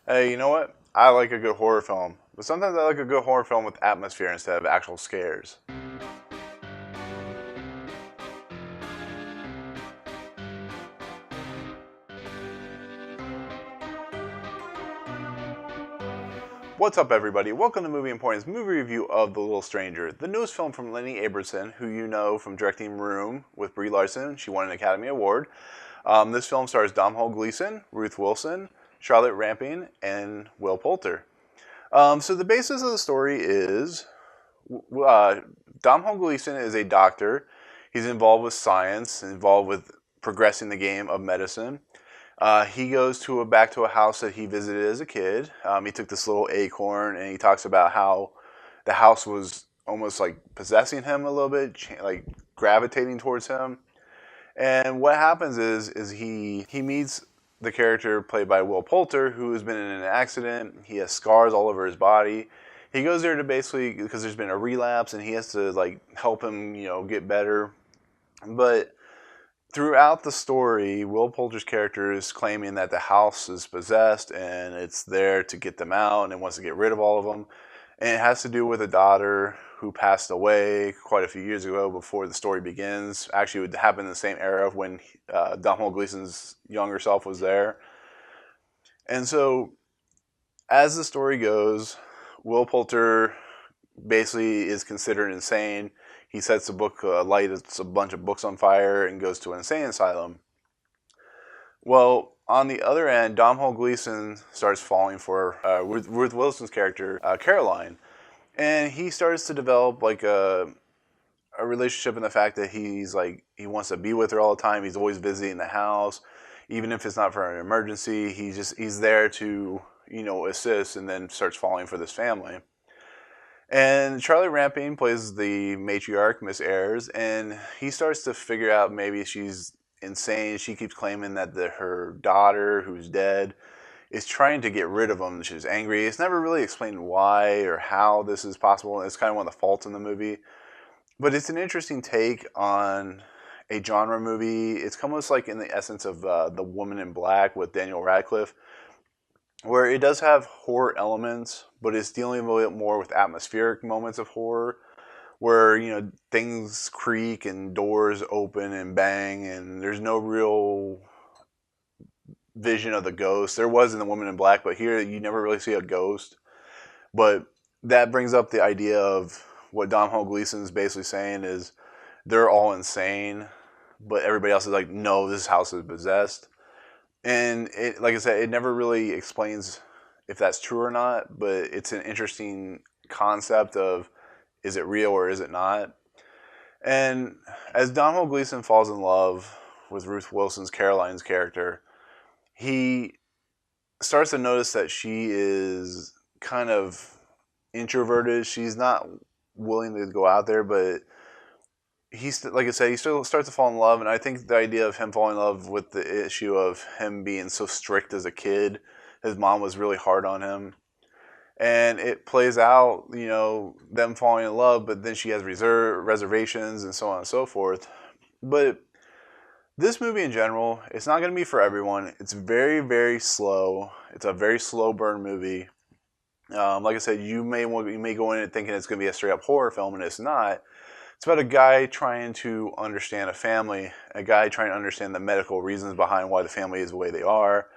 Hey, you know what? I like a good horror film, but sometimes I like a good horror film with atmosphere instead of actual scares. What's up, everybody? Welcome to Movie Importance movie review of The Little Stranger, the newest film from Lenny Abrahamson, who you know from directing Room with Brie Larson. She won an Academy Award. This film stars Domhnall Gleeson, Ruth Wilson, Charlotte Rampling, and Will Poulter. So the basis of the story is Domhnall Gleeson is a doctor. He's involved with science, involved with progressing the game of medicine. He goes back to a house that he visited as a kid. He took this little acorn, and he talks about how the house was almost like possessing him a little bit, like gravitating towards him. And what happens is he meets the character played by Will Poulter, who has been in an accident. He has scars all over his body. He goes there to basically because there's been a relapse, and he has to like help him, get better. But throughout the story, Will Poulter's character is claiming that the house is possessed and it's there to get them out and it wants to get rid of all of them. And it has to do with a daughter who passed away quite a few years ago before the story begins. Actually, it would happen in the same era when Domhnall Gleeson's younger self was there. And so, as the story goes, Will Poulter basically is considered insane. He sets a book lights a bunch of books on fire and goes to an insane asylum. Well, on the other end, Domhnall Gleeson starts falling for Ruth Wilson's character, Caroline, and he starts to develop like a relationship in the fact that he wants to be with her all the time. He's always visiting the house, even if it's not for an emergency. He's there to assist, and then starts falling for this family. And Charlie Rampling plays the matriarch, Miss Ayres, and he starts to figure out maybe she's insane. She keeps claiming that her daughter, who's dead, is trying to get rid of him. She's angry. It's never really explained why or how this is possible. It's kind of one of the faults in the movie. But it's an interesting take on a genre movie. It's almost like in the essence of The Woman in Black with Daniel Radcliffe, where it does have horror elements, but it's dealing a little bit more with atmospheric moments of horror, where things creak and doors open and bang, and there's no real vision of the ghost. There was in The Woman in Black, but here you never really see a ghost. But that brings up the idea of what Domhnall Gleeson is basically saying is they're all insane, but everybody else is like, no, this house is possessed. And like I said, it never really explains if that's true or not, but it's an interesting concept of is it real or is it not? And as Domhnall Gleeson falls in love with Ruth Wilson's Caroline's character, he starts to notice that she is kind of introverted. She's not willing to go out there, but like I said, he still starts to fall in love, and I think the idea of him falling in love with the issue of him being so strict as a kid, his mom was really hard on him, and it plays out, them falling in love, but then she has reservations and so on and so forth. But this movie in general, it's not going to be for everyone. It's very, very slow. It's a very slow burn movie. Like I said, you may go in it thinking it's going to be a straight up horror film, and it's not. It's about a guy trying to understand a family, a guy trying to understand the medical reasons behind why the family is the way they are.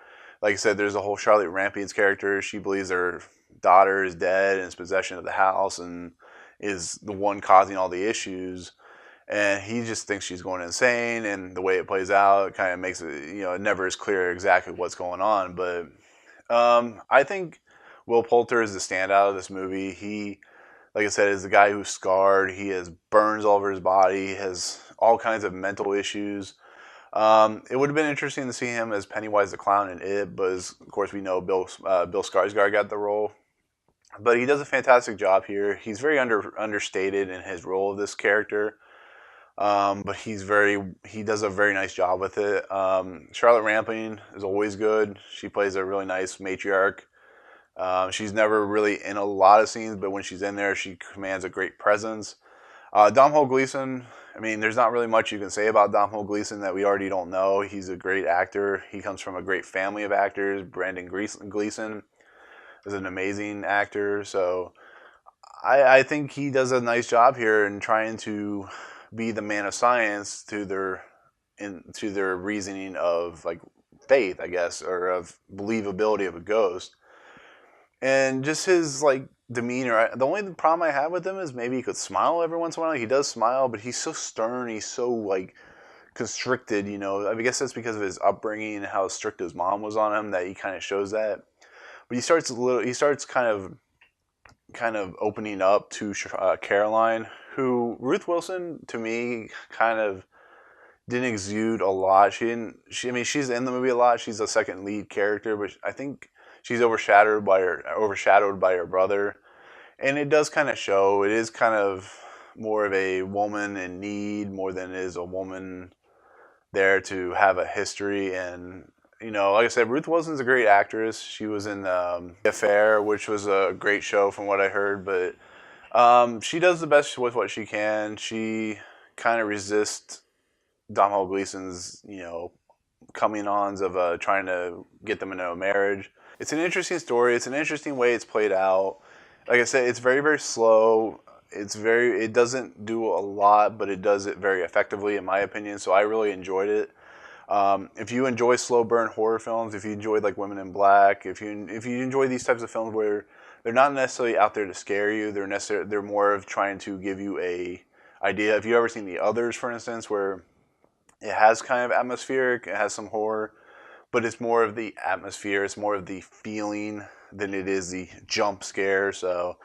Like I said, there's a whole Charlotte Rampling's character. She believes her daughter is dead and is possession of the house and is the one causing all the issues. And he just thinks she's going insane, and the way it plays out, it kind of makes it, it never is clear exactly what's going on. But I think Will Poulter is the standout of this movie. He, like I said, is the guy who's scarred. He has burns all over his body. He has all kinds of mental issues. It would have been interesting to see him as Pennywise the Clown in it, but of course we know Bill Skarsgård got the role. But he does a fantastic job here. He's very understated in his role of this character, but he does a very nice job with it. Charlotte Rampling is always good. She plays a really nice matriarch. She's never really in a lot of scenes, but when she's in there, she commands a great presence. Domhnall Gleeson, I mean, there's not really much you can say about Domhnall Gleeson that we already don't know. He's a great actor. He comes from a great family of actors. Brandon Gleeson. is an amazing actor. So I think he does a nice job here in trying to be the man of science to their reasoning of like faith, I guess, or of believability of a ghost. And just his like demeanor. The only problem I have with him is maybe he could smile every once in a while. He does smile, but he's so stern. He's so like constricted. You know, I guess that's because of his upbringing and how strict his mom was on him that he kind of shows that. But he starts kind of opening up to Caroline, who Ruth Wilson to me kind of didn't exude a lot. She didn't. I mean, she's in the movie a lot. She's a second lead character, but I think she's overshadowed by her brother, and it does kind of show. It is kind of more of a woman in need more than it is a woman there to have a history. And you know, like I said, Ruth Wilson's a great actress. She was in The Affair, which was a great show from what I heard, but she does the best with what she can. She kind of resists Domhnall Gleeson's, you know, coming ons of trying to get them into a marriage. It's an interesting story. It's an interesting way it's played out. Like I said, it's very, very slow. It doesn't do a lot, but it does it very effectively, in my opinion. So I really enjoyed it. If you enjoy slow burn horror films, if you enjoyed like Women in Black, if you enjoy these types of films where they're not necessarily out there to scare you, they're more of trying to give you a idea. If you ever seen The Others, for instance, where it has kind of atmospheric, it has some horror, but it's more of the atmosphere, it's more of the feeling than it is the jump scare. So,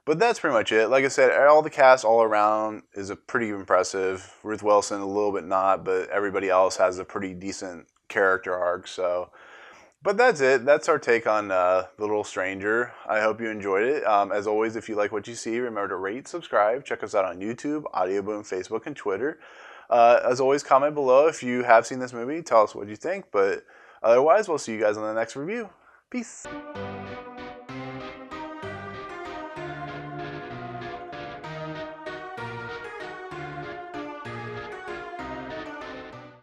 but that's pretty much it. Like I said, all the cast all around is a pretty impressive. Ruth Wilson a little bit not, but everybody else has a pretty decent character arc. So, but that's it. That's our take on The Little Stranger. I hope you enjoyed it. As always, if you like what you see, remember to rate, subscribe, check us out on YouTube, Audio Boom, Facebook, and Twitter. As always, comment below if you have seen this movie. Tell us what you think. But otherwise, we'll see you guys on the next review. Peace.